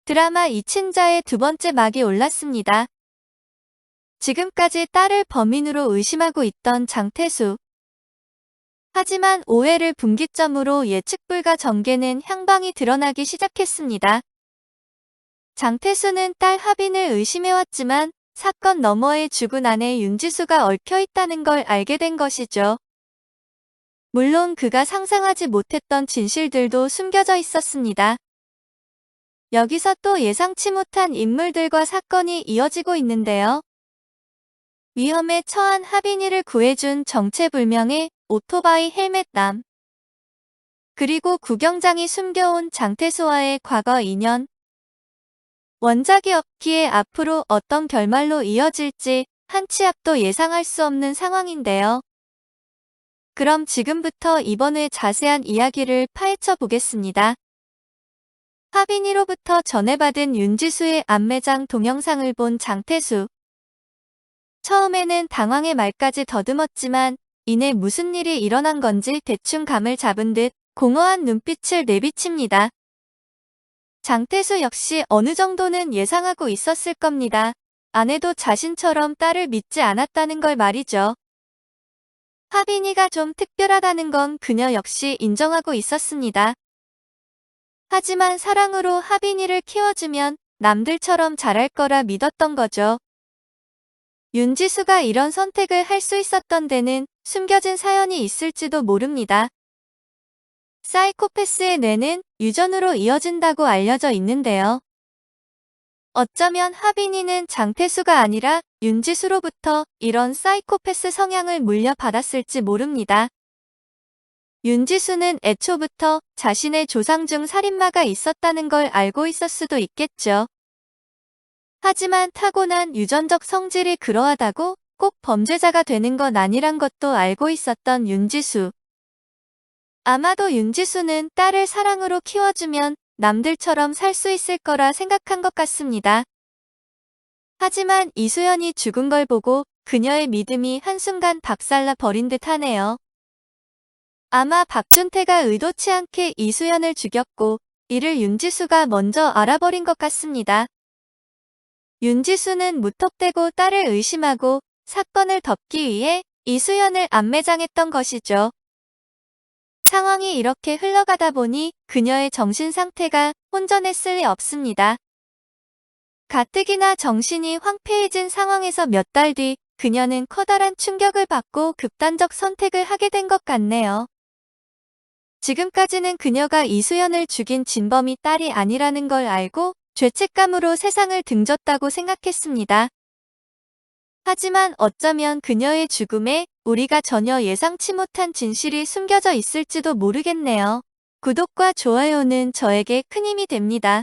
드라마 이친자의 두 번째 막이 올랐습니다. 지금까지 딸을 범인으로 의심하고 있던 장태수. 하지만 오해를 분기점으로 예측 불가 전개는 향방이 드러나기 시작했습니다. 장태수는 딸 하빈을 의심해왔지만 사건 너머에 죽은 아내 윤지수가 얽혀있다는 걸 알게 된 것이죠. 물론 그가 상상하지 못했던 진실들도 숨겨져 있었습니다. 여기서 또 예상치 못한 인물들과 사건이 이어지고 있는데요. 위험에 처한 하빈이를 구해준 정체불명의 오토바이 헬멧남. 그리고 구경장이 숨겨온 장태수와의 과거 인연. 원작이 없기에 앞으로 어떤 결말로 이어질지 한 치 앞도 예상할 수 없는 상황인데요. 그럼 지금부터 이번 회 자세한 이야기를 파헤쳐 보겠습니다. 하빈이로부터 전해받은 윤지수의 안매장 동영상을 본 장태수. 처음에는 당황의 말까지 더듬었지만 이내 무슨 일이 일어난 건지 대충 감을 잡은 듯 공허한 눈빛을 내비칩니다. 장태수 역시 어느 정도는 예상하고 있었을 겁니다. 아내도 자신처럼 딸을 믿지 않았다는 걸 말이죠. 하빈이가 좀 특별하다는 건 그녀 역시 인정하고 있었습니다. 하지만 사랑으로 하빈이를 키워주면 남들처럼 잘할 거라 믿었던 거죠. 윤지수가 이런 선택을 할 수 있었던 데는 숨겨진 사연이 있을지도 모릅니다. 사이코패스의 뇌는 유전으로 이어진다고 알려져 있는데요. 어쩌면 하빈이는 장태수가 아니라 윤지수로부터 이런 사이코패스 성향을 물려받았을지 모릅니다. 윤지수는 애초부터 자신의 조상 중 살인마가 있었다는 걸 알고 있을 수도 있겠죠. 하지만 타고난 유전적 성질이 그러하다고 꼭 범죄자가 되는 건 아니란 것도 알고 있었던 윤지수. 아마도 윤지수는 딸을 사랑으로 키워주면 남들처럼 살 수 있을 거라 생각한 것 같습니다. 하지만 이수연이 죽은 걸 보고 그녀의 믿음이 한순간 박살나 버린 듯 하네요. 아마 박준태가 의도치 않게 이수연을 죽였고 이를 윤지수가 먼저 알아버린 것 같습니다. 윤지수는 무턱대고 딸을 의심하고 사건을 덮기 위해 이수연을 안매장했던 것이죠. 상황이 이렇게 흘러가다 보니 그녀의 정신 상태가 혼전했을 리 없습니다. 가뜩이나 정신이 황폐해진 상황에서 몇 달 뒤 그녀는 커다란 충격을 받고 극단적 선택을 하게 된 것 같네요. 지금까지는 그녀가 이수연을 죽인 진범이 딸이 아니라는 걸 알고 죄책감으로 세상을 등졌다고 생각했습니다. 하지만 어쩌면 그녀의 죽음에 우리가 전혀 예상치 못한 진실이 숨겨져 있을지도 모르겠네요. 구독과 좋아요는 저에게 큰 힘이 됩니다.